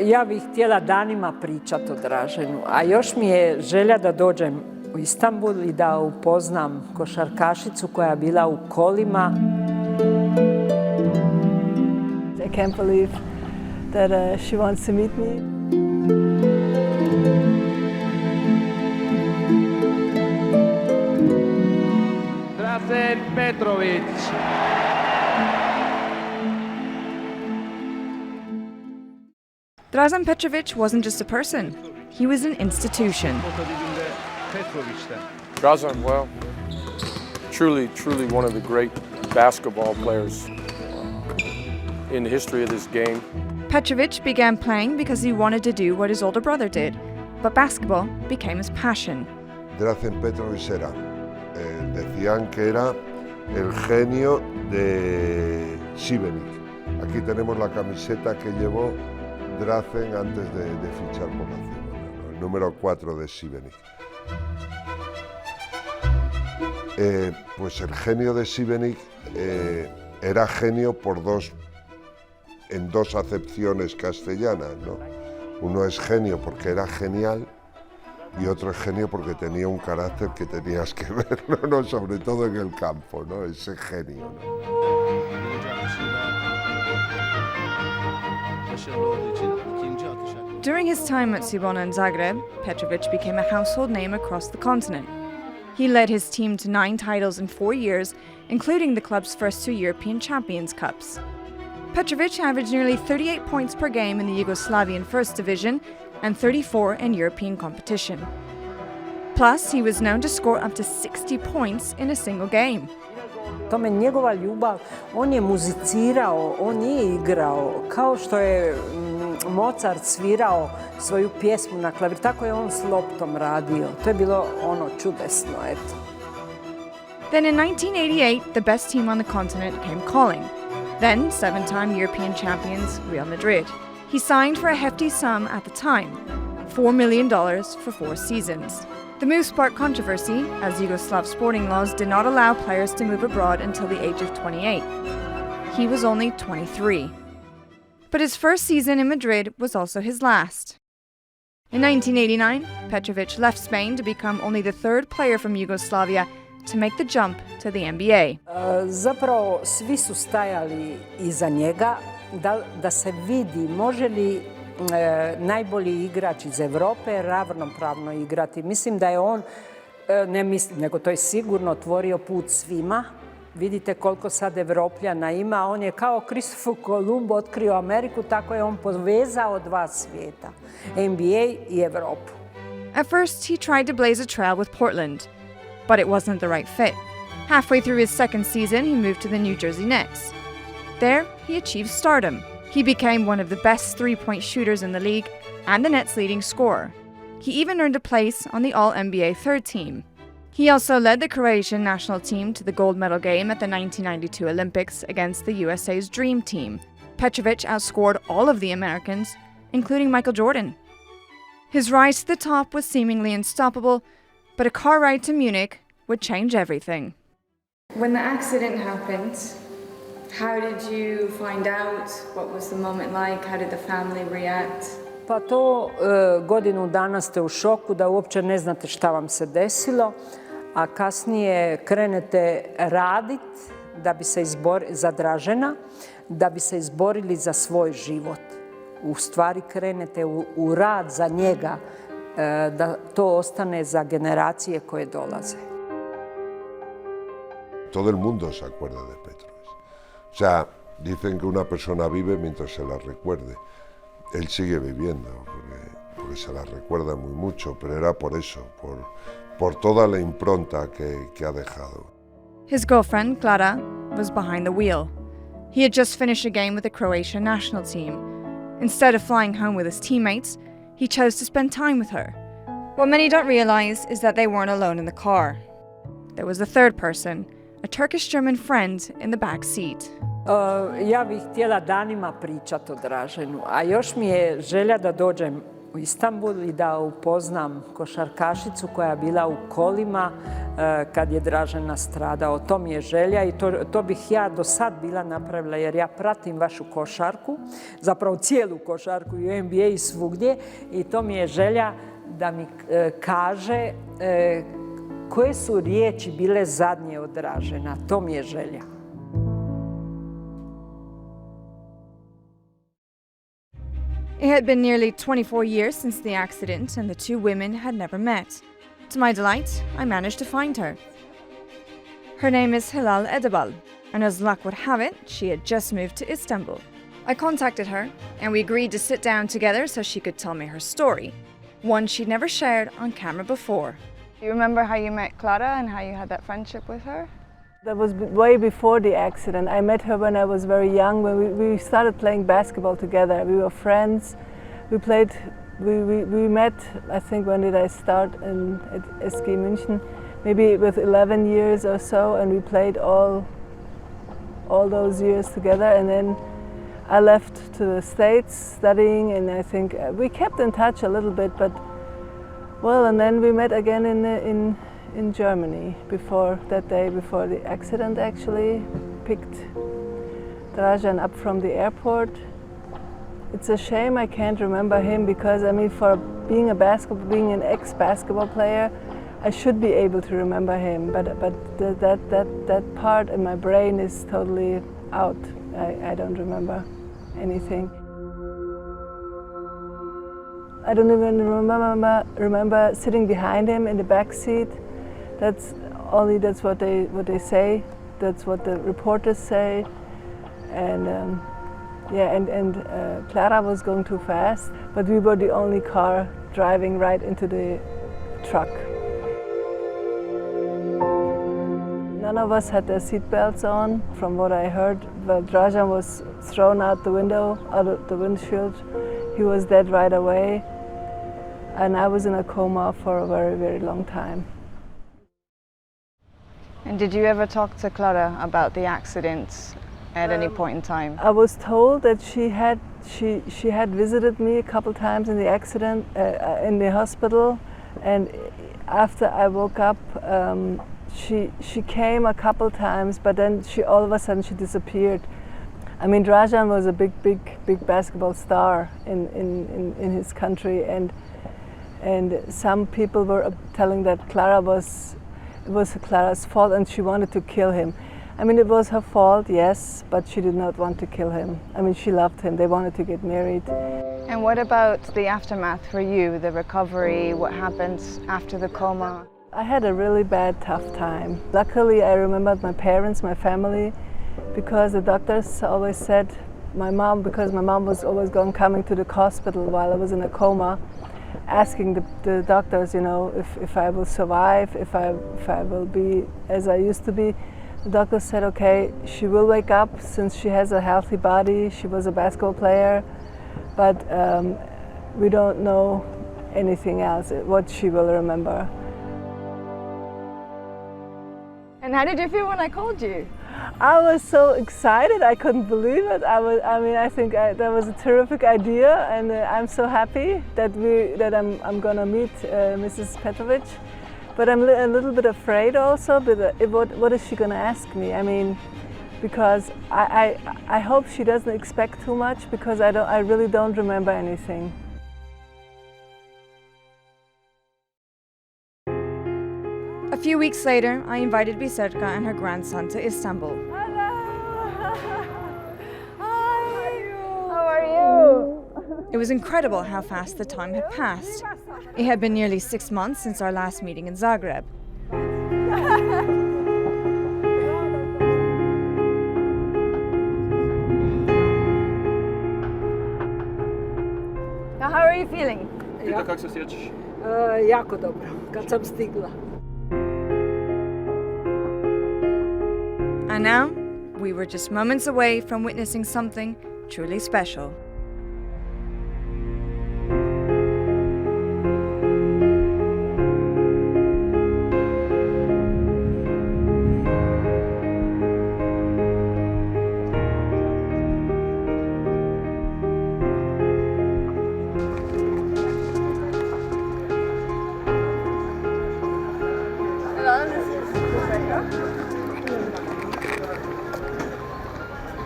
Ja bih htjela danima pričati o Draženu, a još mi je želja da dođem u Istanbul i da upoznam košarkašicu koja je bila u kolima. I can't believe that she wants to meet me. Dražen Petrović. Dražen Petrović wasn't just a person, he was an institution. Dražen, well, truly one of the great basketball players in the history of this game. Petrović began playing because he wanted to do what his older brother did, but basketball became his passion. Dražen Petrović era, decían que era el genio de Šibenik. Aquí tenemos la camiseta que llevó Dražen antes de fichar por la Semra, el número 4 de Šibenik. Pues el genio de Šibenik era genio en dos acepciones castellanas, ¿no? Uno es genio porque era genial y otro es genio porque tenía un carácter que tenías que verlo, ¿no? Sobre todo en el campo, ¿no? Ese genio, ¿no? During his time at Cibona and Zagreb, Petrović became a household name across the continent. He led his team to 9 titles in 4 years, including the club's first 2 European Champions Cups. Petrović averaged nearly 38 points per game in the Yugoslavian First Division and 34 in European competition. Plus, he was known to score up to 60 points in a single game. Tome njegova ljubav, on je muzicirao, on nije igrao, kao što je Mozart svirao svoju pjesmu na klavir, tako je on s loptom radio. To je bilo ono čudesno, eto. Then in 1988, the best team on the continent came calling. Then 7-time European champions Real Madrid. He signed for a hefty sum at the time, $4 million for 4 seasons. The move sparked controversy, as Yugoslav sporting laws did not allow players to move abroad until the age of 28. He was only 23. But his first season in Madrid was also his last. In 1989, Petrović left Spain to become only the 3rd player from Yugoslavia to make the jump to the NBA. Zapravo svi su stajali iza njega da se vidi može li najbolji igrač iz Europe ravnopravno igrati. Mislim da je on, ne mislim, nego to je sigurno otvorio put svima. Vidite koliko sad Evropljana ima. On je kao Kristofor Kolumb otkrio Ameriku, tako je on povezao 2 svijeta, NBA i Europu. At first, he tried to blaze a trail with Portland, but it wasn't the right fit. Halfway through his 2nd season, he moved to the New Jersey Nets. There, he achieved stardom. He became one of the best 3-point shooters in the league and the Nets' leading scorer. He even earned a place on the All-NBA 3rd team. He also led the Croatian national team to the gold medal game at the 1992 Olympics against the USA's Dream Team. Petrović outscored all of the Americans, including Michael Jordan. His rise to the top was seemingly unstoppable, but a car ride to Munich would change everything. When the accident happened, how did you find out? What was the moment like? How did the family react? Pa to godinu dana ste u šoku da uopće ne znate šta vam se desilo, a kasnije krenete raditi da bi se za Dražena, da bi se izborili za svoj život. U stvari krenete u rad za njega, da to ostane za generacije koje dolaze. Todo el mundo se acuerda de Petrović. O sea, dicen que una persona vive mientras se la recuerde. Él sigue viviendo porque se la recuerda muy mucho, pero era por eso, por toda la impronta que ha dejado. His girlfriend, Clara, was behind the wheel. He had just finished a game with the Croatian national team. Instead of flying home with his teammates, he chose to spend time with her. What many don't realize is that they weren't alone in the car. There was a 3rd person, a Turkish-German friend in the back seat. Ja bih htjela danima pričati o Draženu, a još mi je želja da dođem u Istanbul i da upoznam košarkašicu koja je bila u kolima kad je Dražen nastradao. To mi je želja i to bih ja do sad bila napravila jer ja pratim vašu košarku, zapravo cijelu košarku i u NBA i svugdje i to mi je želja da mi kaže koje su riječi bile zadnje od Dražena. To mi je želja. It had been nearly 24 years since the accident, and the two women had never met. To my delight, I managed to find her. Her name is Hilal Edebal, and as luck would have it, she had just moved to Istanbul. I contacted her, and we agreed to sit down together so she could tell me her story, one she'd never shared on camera before. Do you remember how you met Clara and how you had that friendship with her? That was way before the accident. I met her when I was very young, when we started playing basketball together. We were friends. We met, I think, when did I start at SG München? Maybe with 11 years or so, and we played all those years together. And then I left to the States studying, and I think we kept in touch a little bit, but well, and then we met again in Germany before that day, before the accident actually. Picked Dražen up from the airport. It's a shame I can't remember him because, I mean, for being an ex-basketball player, I should be able to remember him, but that part in my brain is totally out. I don't remember anything. I don't even remember sitting behind him in the back seat. That's what they say. That's what the reporters say. And Clara was going too fast, but we were the only car driving right into the truck. None of us had their seatbelts on. From what I heard, well, Dražen was thrown out the window, out of the windshield. He was dead right away. And I was in a coma for a very, very long time. And did you ever talk to Clara about the accident at any point in time? I was told that she had visited me a couple times in the accident, in the hospital, and after I woke up, she came a couple times, but then all of a sudden she disappeared. I mean, Dražen was a big basketball star in his country, and some people were telling that it was Clara's fault and she wanted to kill him. I mean, it was her fault, yes, but she did not want to kill him. I mean, she loved him. They wanted to get married. And what about the aftermath for you, the recovery, what happened after the coma? I had a really bad, tough time. Luckily, I remembered my parents, my family, because the doctors always said, because my mom was always coming to the hospital while I was in a coma, asking the doctors, you know, if I will survive, if I will be as I used to be. The doctor said, okay, she will wake up since she has a healthy body. She was a basketball player, but we don't know anything else, what she will remember. And how did you feel when I called you? I was so excited, I couldn't believe it. I think that was a terrific idea, and I'm so happy that I'm gonna meet Mrs. Petrović. But I'm a little bit afraid also. But what is she gonna ask me? I mean, because I hope she doesn't expect too much, because I really don't remember anything. A few weeks later, I invited Biserka and her grandson to Istanbul. Hello! Hi! How are you? It was incredible how fast the time had passed. It had been nearly 6 months since our last meeting in Zagreb. Now, how are you feeling? Kako se sjećaš? Jako dobro, kad sam stigla. And now, we were just moments away from witnessing something truly special.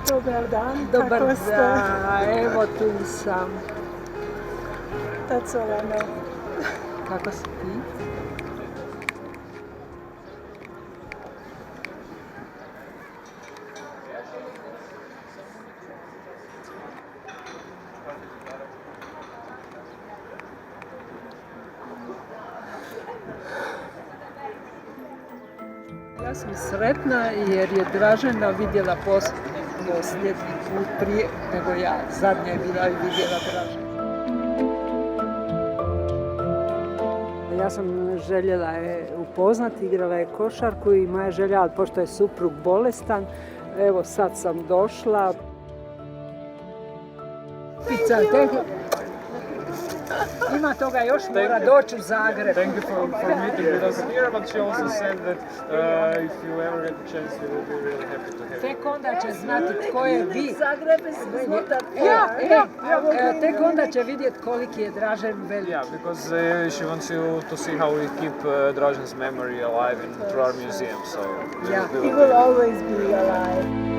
Dobar dan. Dobar Kako ste? dan, evo tu sam. That's all I know. Kako si ti? Ja sam sretna jer je Dražena vidjela posljednji put prije nego ja. Zadnja je bila i vidjela Dražena. Ja sam željela je upoznati, igrala je košarku i moja želja, ali pošto je suprug bolestan, evo sad sam došla. Ima toga još, mora doći u Zagreb. Thank you for meeting with us here, but she also said that if you ever get the chance, we will be really happy to have you. Tek onda će znati tko je vi. Zagreb is not that far. Tek onda će vidjeti koliki je Dražen velik. Yeah, because she wants you to see how we keep Dražen's memory alive through our museum. So Yeah. He will always be alive.